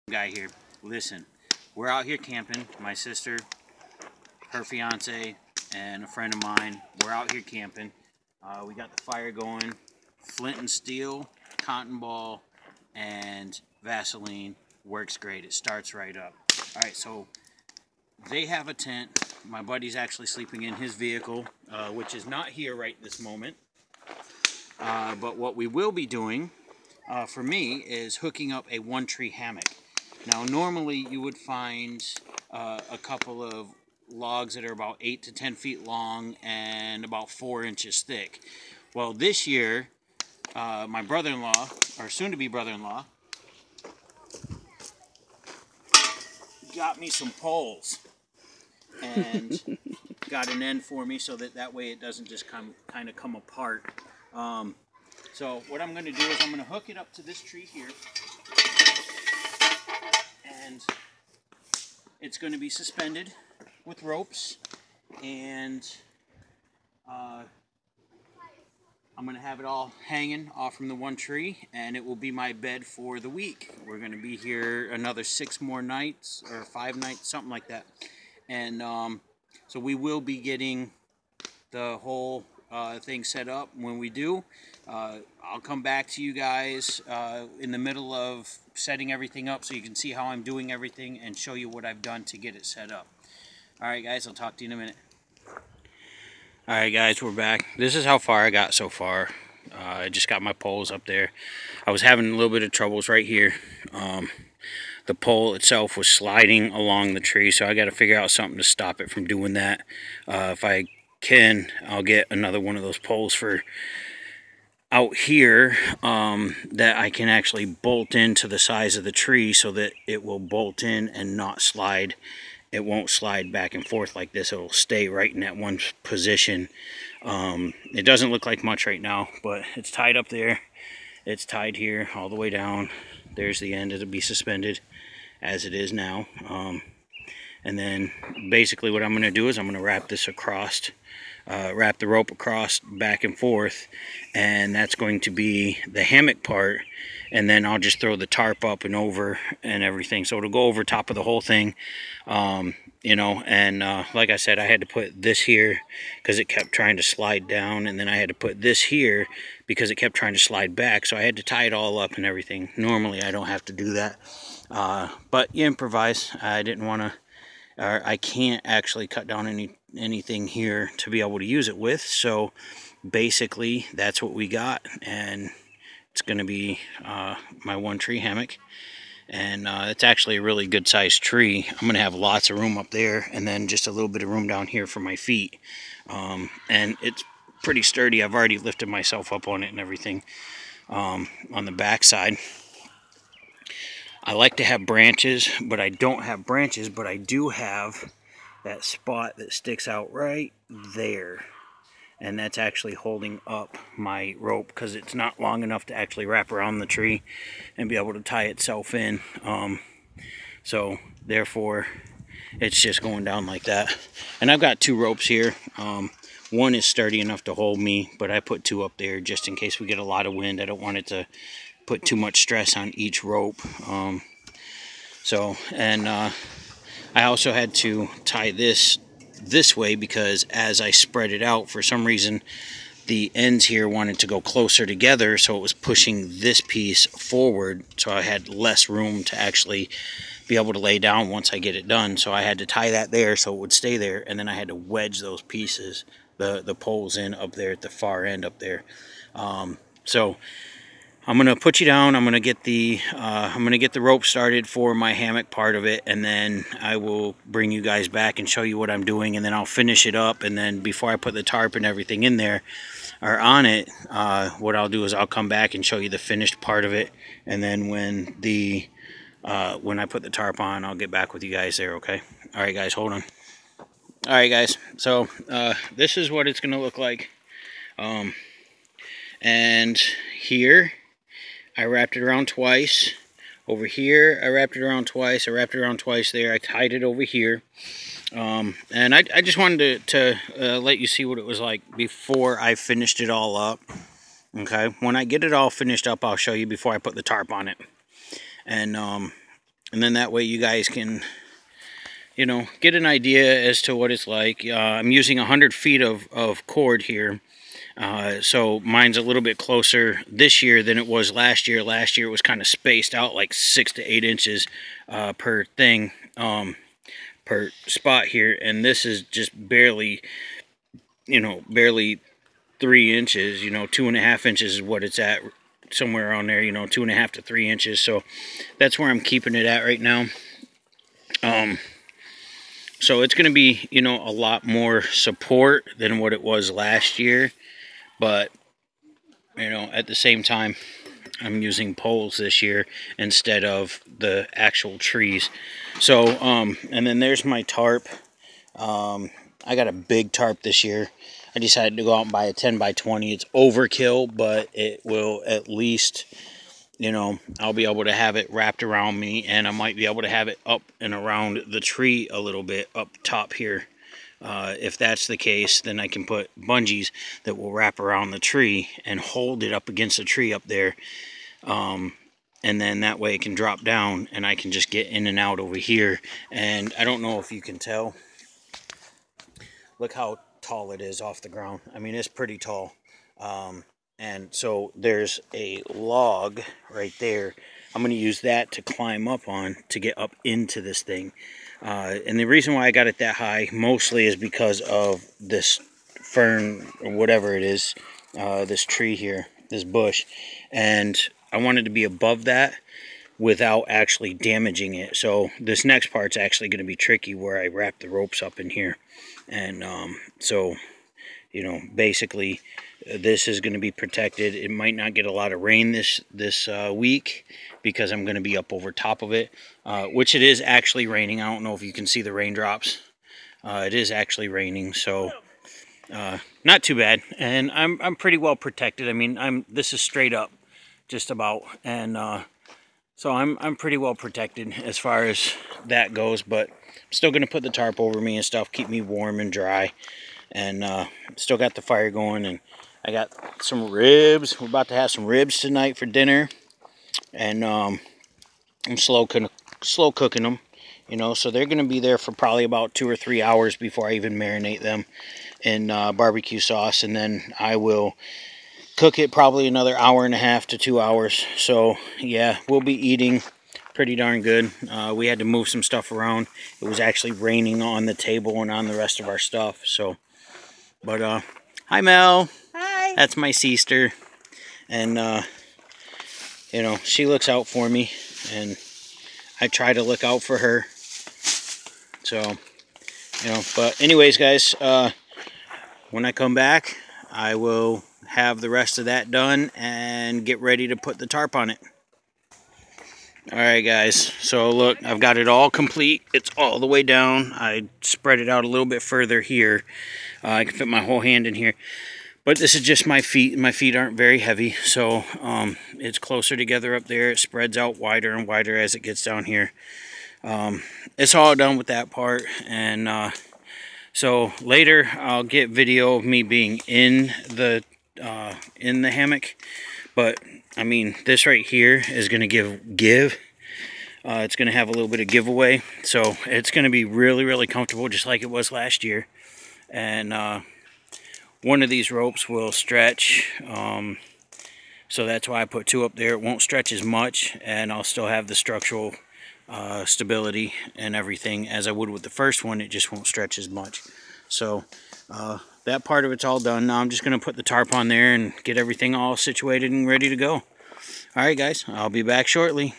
Guy here. Listen, we're out here camping. My sister, her fiance, and a friend of mine. We're out here camping. We got the fire going. Flint and steel, cotton ball, and Vaseline works great. It starts right up. All right, so they have a tent. My buddy's actually sleeping in his vehicle, which is not here right this moment. But what we will be doing for me is hooking up a one-tree hammock. Now, normally you would find a couple of logs that are about 8 to 10 feet long and about 4 inches thick. Well, this year, my brother-in-law, or soon-to-be brother-in-law, got me some poles and got an end for me so that way it doesn't just kind of come apart. So what I'm going to do is I'm going to hook it up to this tree here. And it's going to be suspended with ropes, and I'm going to have it all hanging off from the one tree, and it will be my bed for the week. We're going to be here another 6 more nights, or 5 nights, something like that. And so we will be getting the whole thing set up. When we do, I'll come back to you guys in the middle of setting everything up so you can see how I'm doing everything and show you what I've done to get it set up. Alright guys, I'll talk to you in a minute. Alright guys, we're back. This is how far I got so far. I just got my poles up there. I was having a little bit of troubles right here. The pole itself was sliding along the tree, so I got to figure out something to stop it from doing that. If I can, I'll get another one of those poles for out here that I can actually bolt into the size of the tree so that it will bolt in and not slide. It won't slide back and forth like this. It will stay right in that one position. It doesn't look like much right now, but it's tied up there. It's tied here all the way down. There's the end. It'll be suspended as it is now. And then basically what I'm going to do is I'm going to wrap this across, wrap the rope across back and forth, and that's going to be the hammock part. And then I'll just throw the tarp up and over and everything, so it'll go over top of the whole thing. You know, and like I said, I had to put this here because it kept trying to slide down, and then I had to put this here because it kept trying to slide back, so I had to tie it all up and everything. Normally I don't have to do that, but you improvise. I didn't want to, or I can't actually cut down anything here to be able to use it with, so basically that's what we got. And it's going to be my one tree hammock, and it's actually a really good sized tree. I'm going to have lots of room up there, and then just a little bit of room down here for my feet. And it's pretty sturdy. I've already lifted myself up on it and everything. On the back side, I like to have branches, but I don't have branches, but I do have that spot that sticks out right there. And that's actually holding up my rope because it's not long enough to actually wrap around the tree and be able to tie itself in. So therefore it's just going down like that. And I've got 2 ropes here. One is sturdy enough to hold me, but I put 2 up there just in case we get a lot of wind. I don't want it to put too much stress on each rope. I also had to tie this way because as I spread it out, for some reason the ends here wanted to go closer together, so it was pushing this piece forward, so I had less room to actually be able to lay down once I get it done. So I had to tie that there so it would stay there, and then I had to wedge those pieces, the poles, in up there at the far end up there. So I'm gonna put you down. I'm gonna get the rope started for my hammock part of it, and then I will bring you guys back and show you what I'm doing, and then I'll finish it up. And then before I put the tarp and everything in there or on it, what I'll do is I'll come back and show you the finished part of it. And then when I put the tarp on, I'll get back with you guys there. Okay? All right, guys, hold on. All right, guys. So this is what it's gonna look like. And here, I wrapped it around twice. Over here, I wrapped it around twice. I wrapped it around twice there. I tied it over here. And I just wanted to let you see what it was like before I finished it all up. Okay, when I get it all finished up, I'll show you before I put the tarp on it. And And then that way you guys can, you know, get an idea as to what it's like. I'm using 100 feet of cord here. So mine's a little bit closer this year than it was last year. Last year it was kind of spaced out like 6 to 8 inches per thing, per spot here. And this is just barely, you know, barely 3 inches, you know, 2.5 inches is what it's at, somewhere around there, you know, 2.5 to 3 inches. So that's where I'm keeping it at right now. So it's going to be, you know, a lot more support than what it was last year. But, you know, at the same time, I'm using poles this year instead of the actual trees. So, and then there's my tarp. I got a big tarp this year. I decided to go out and buy a 10 by 20. It's overkill, but it will at least, you know, I'll be able to have it wrapped around me, and I might be able to have it up and around the tree a little bit up top here. If that's the case, then I can put bungees that will wrap around the tree and hold it up against the tree up there. And then that way it can drop down and I can just get in and out over here. And I don't know if you can tell. Look how tall it is off the ground. I mean, it's pretty tall. And so there's a log right there. I'm going to use that to climb up on to get up into this thing. And the reason why I got it that high mostly is because of this fern or whatever it is, this tree here, this bush. And I wanted to be above that without actually damaging it. So this next part's actually going to be tricky, where I wrap the ropes up in here. And so, you know, basically this is going to be protected. It might not get a lot of rain this week because I'm going to be up over top of it, which it is actually raining. I don't know if you can see the raindrops. It is actually raining, so not too bad. And I'm pretty well protected. I mean, this is straight up, just about, and so I'm pretty well protected as far as that goes. But I'm still going to put the tarp over me and stuff, keep me warm and dry, and still got the fire going. And I got some ribs. We're about to have some ribs tonight for dinner. And I'm slow cooking them, you know, so they're going to be there for probably about 2 or 3 hours before I even marinate them in barbecue sauce. And then I will cook it probably another 1.5 to 2 hours. So yeah, we'll be eating pretty darn good. We had to move some stuff around. It was actually raining on the table and on the rest of our stuff. So, but hi Mel. Hi. That's my sister. And you know, she looks out for me, and I try to look out for her. So, you know, but anyways, guys, when I come back, I will have the rest of that done and get ready to put the tarp on it. Alright, guys, so look, I've got it all complete. It's all the way down. I spread it out a little bit further here. I can fit my whole hand in here. But this is just my feet. My feet aren't very heavy, so it's closer together up there. It spreads out wider and wider as it gets down here. It's all done with that part, and so later I'll get video of me being in the hammock. But I mean, this right here is going to give. It's going to have a little bit of giveaway, so it's going to be really, really comfortable, just like it was last year. And one of these ropes will stretch, so that's why I put 2 up there. It won't stretch as much, and I'll still have the structural stability and everything as I would with the first one. It just won't stretch as much. So that part of it's all done. Now I'm just going to put the tarp on there and get everything all situated and ready to go. Alright guys, I'll be back shortly.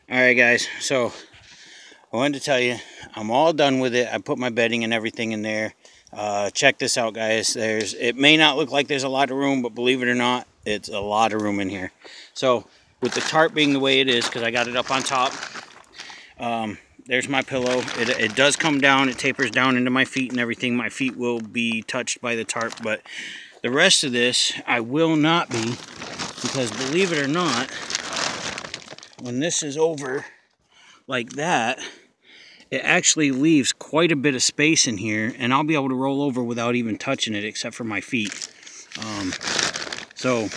Alright guys, so I wanted to tell you, I'm all done with it. I put my bedding and everything in there. Check this out, guys. It may not look like there's a lot of room, but believe it or not, it's a lot of room in here. So with the tarp being the way it is, because I got it up on top, there's my pillow. It does come down. It tapers down into my feet and everything. My feet will be touched by the tarp, but the rest of this I will not be, because believe it or not, when this is over like that, it actually leaves quite a bit of space in here, and I'll be able to roll over without even touching it except for my feet. So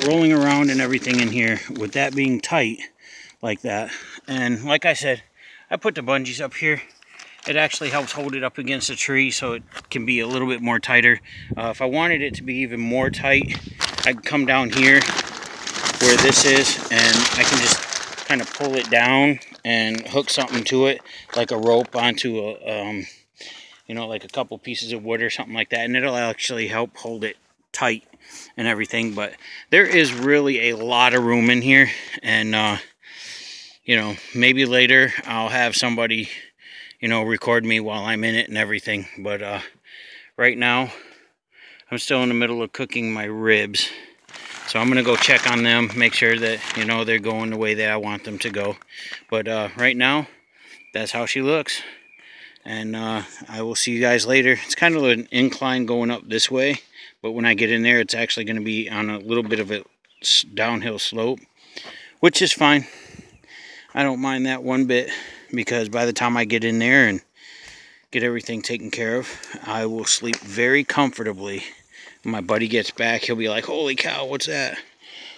rolling around and everything in here, with that being tight, like that. And like I said, I put the bungees up here. It actually helps hold it up against a tree so it can be a little bit more tighter. If I wanted it to be even more tight, I can come down here where this is and I can just kind of pull it down and hook something to it, like a rope onto a, you know, like a couple pieces of wood or something like that, and it'll actually help hold it tight and everything. But there is really a lot of room in here, and you know, maybe later I'll have somebody, you know, record me while I'm in it and everything. But right now I'm still in the middle of cooking my ribs, so I'm gonna go check on them, make sure that, you know, they're going the way that I want them to go. But right now, that's how she looks. And I will see you guys later. It's kind of an incline going up this way, but when I get in there, it's actually going to be on a little bit of a downhill slope, which is fine. I don't mind that one bit, because by the time I get in there and get everything taken care of, I will sleep very comfortably. When my buddy gets back, he'll be like, holy cow, what's that?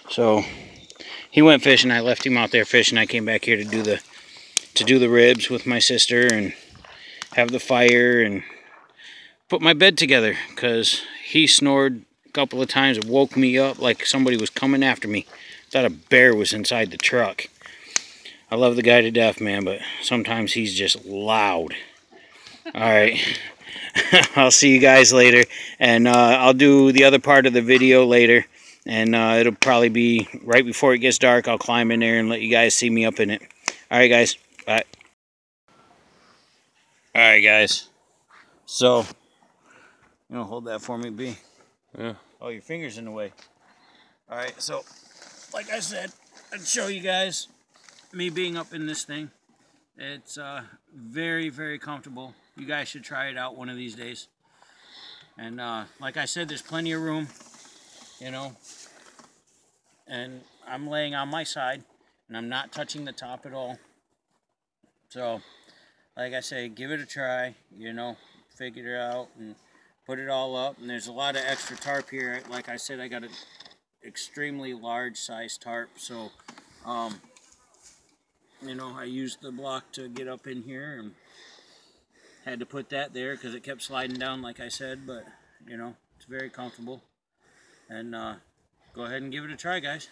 So he went fishing. I left him out there fishing. I came back here to do the ribs with my sister and have the fire and put my bed together, because he snored a couple of times and woke me up like somebody was coming after me. Thought a bear was inside the truck. I love the guy to death, man, but sometimes he's just loud. Alright, I'll see you guys later, and I'll do the other part of the video later, and it'll probably be right before it gets dark. I'll climb in there and let you guys see me up in it. Alright guys, bye. Alright guys, so, you know, hold that for me, B. Yeah. Oh, your finger's in the way. Alright, so, like I said, I'd show you guys me being up in this thing. It's very, very comfortable. You guys should try it out one of these days. And like I said, there's plenty of room, you know. And I'm laying on my side, and I'm not touching the top at all. So, like I say, give it a try, you know, figure it out and put it all up. And there's a lot of extra tarp here. Like I said, I got an extremely large size tarp, so you know, I used the block to get up in here and had to put that there because it kept sliding down, like I said. But you know, it's very comfortable, and go ahead and give it a try, guys.